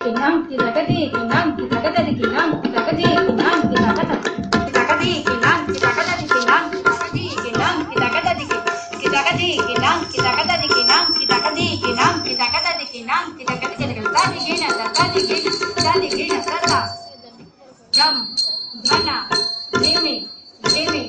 kinam kitagadi kinam kitagadadi kinam kitagadi kinam kitagadi kinam kitagadadi kinam kitagadi kinam kitagadadi kitagadi kinam kitagadadi kinam kitagadi kinam kitagadadi kinam kitagadi kitagadi gina dadadi gina sata jam dhana jimi jimi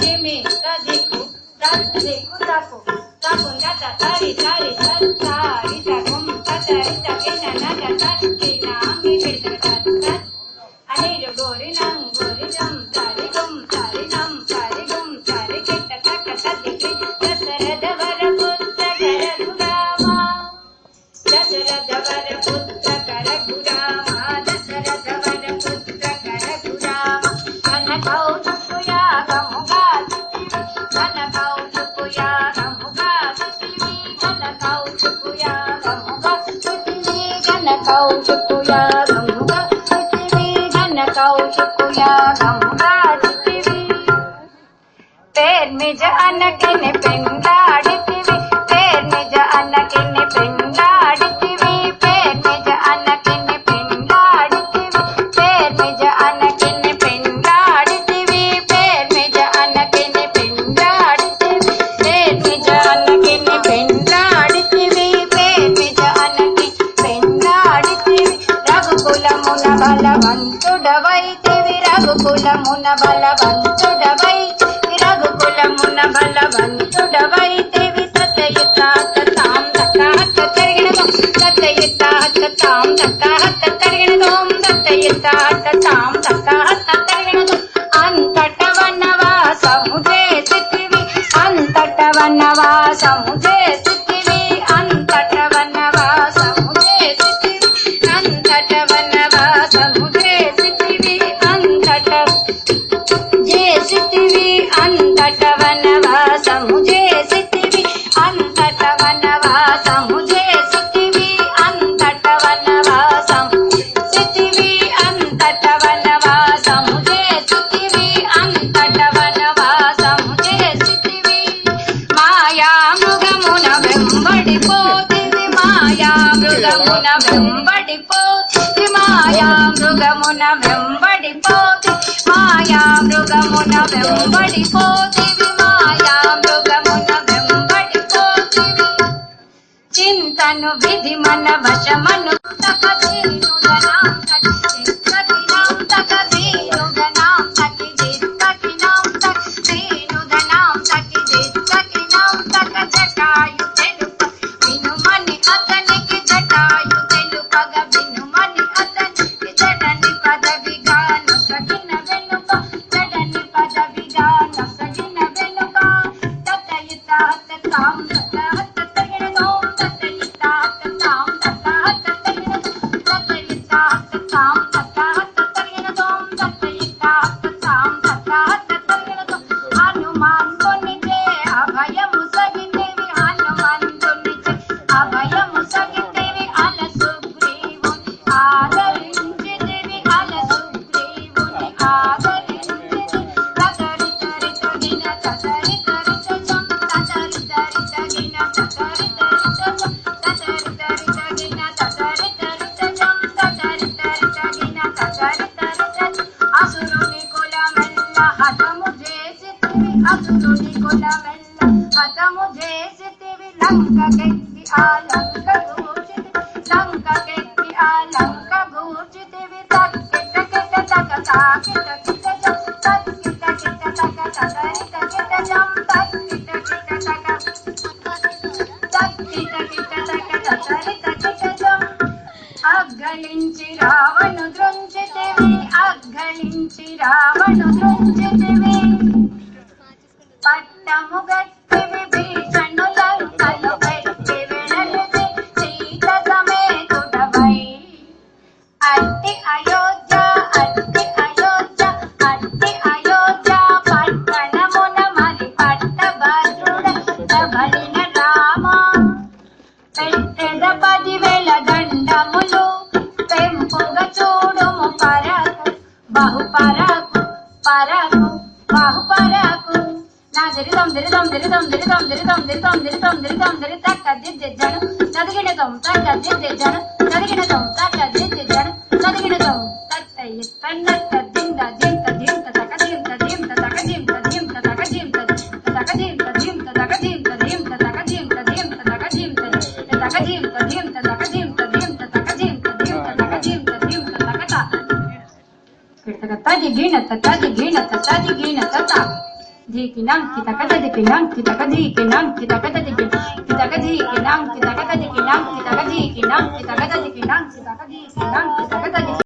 jimi tadiku tapo tapo nata tari tari tari tari takum tatari takena nata tari kena ami pedagata aniru gori nam gori jam tari gum tari nam tari gum tari ketta taka tadiki dasarada vara putra karagurama dasarada vara putra karagurama dasarada vara putra karagurama kana kau chukuya gamuga kana kau chukuya gamuga kana kau chukuya gamuga kana kau chukuya gamuga kana kau chukuya gamuga పేర్ నిజ అనకనే పెండాడితివి పేర్ నిజ అనకనే పెండాడితివి పేర్ నిజ అనకనే పెండాడితివి పేర్ నిజ అనకనే పెండాడితివి పేర్ నిజ అనకనే పెండాడితివి పేర్ నిజ అనకనే పెండాడితివి పేర్ నిజ అనకి పెండాడితివి రఘుకులమున బలవంతుడవైతివి రఘుకులమున బలవంతుడవైతివి రఘుకులమున బలవంతుడవైతివి తతయుత తాం తతహత తరిగినదో తతయుత తాం తతహత తరిగినదో తతయుత తాం తతహత తరిగినదో అంతట వనవాసము చేసితివి అంతట వనవాసము చేసితివి అంతట వనవాసము చేసితివి అంతట వనవాసము చేసితివి అంతట చేసితివి అంతట వనవాసము చేసితివి అంతట వనవాసము చేసితివి అంతట వనవాసము చేసితివి అంతట వనవాసము చేసితివి అంతట వనవాసము చేసితివి మాయా మృగమున వెంబడిపోతివి మాయా మృగమున వెంబడిపోతివి మాయా మృగమున వెంబడిపోతివి మాయా మృగమున వెంబడిపోతివి మాయా మృగమున వెంబడిపోతివి చింతను విధి మన వశమను తకదీనుదనాం తకి చిత్తకినాం తకదీనుదనాం తకి చిత్తకినాం తకదీనుదనాం తకి చిత్తకినాం తక జటాయు తెలుప వినుమని అతనికి జటాయు తెలుపగ వినుమని అతనికి జడని పదవిగాను సగిన వెనుక జడని పదవిగాను సగిన వెనుక తతయుత తాం తతహత తగినదోం తతయుత తాం తతహత తగినదోం తతయుత తాం తతహత తగినదోం తతయుత తాం తతహత తగినదోం హనుమంతునిచే అభయము సగితివి హనుమంతునిచే అభయము సగితివి అల సుగ్రీవుని ఆదరించితివి అల సుగ్రీవుని ఆదరించితివి తతరి తరి తగిన తతరి తరి తజం తతరి తరి తగిన తతరి తరి తజం తతరి తరి తగిన తతరి తరి తజం తతరి తరి తగిన తతరి తరి తజం అసురుని కులమెల్ల హతము చేసితివి అసురుని కులమెల్ల హతము చేసితివి లంకకెక్కి ఆ లంక గూర్చితివి లంకకెక్కి ఆ లంక గూర్చితివి తక్కిట కిట తక తాకిట కిట జం తక్కిట కిట తక తతరి తకిట జం తక్కిట కిట తక తక్కిట కిట తక తతరి తకిట జం అగ్గలించి రావణు దృంచితివి అగ్గలించి రావణు దృంచితివి పట్టము గట్టివి భీషణు లంకలు పెట్టి వెడలిది సీత సమేతుడవై అట్టి అయోధ్య అట్టి అయోధ్య అట్టి అయోధ్య పట్టణమున మరి పట్టభద్రుడ బలిన రామ పెట్టెద 10,000 దండములు పెంపుగ చూడుము పరకు బహు పరకు పరకు బహు పరకు నా దిరిదం దిరిదం దిరిదం దిరిదం దిరిదం దిరిదం దిరిదం దిరిదం దిరిదం తక్క దిద్దిద్దను నదిగిన తొం తక్క దిద్దిద్దను నదిగిన తొం తక్క దిద్ది కిటకత దిగినత దిగినత దిగినత దికినం కిటకత దికినం కిటక దికినం కిటకత దికినం కిటక దికినం కిటకత దికినం కిటక దికినం కిటకత దికినం కిటక దికినం కిటకత దికినం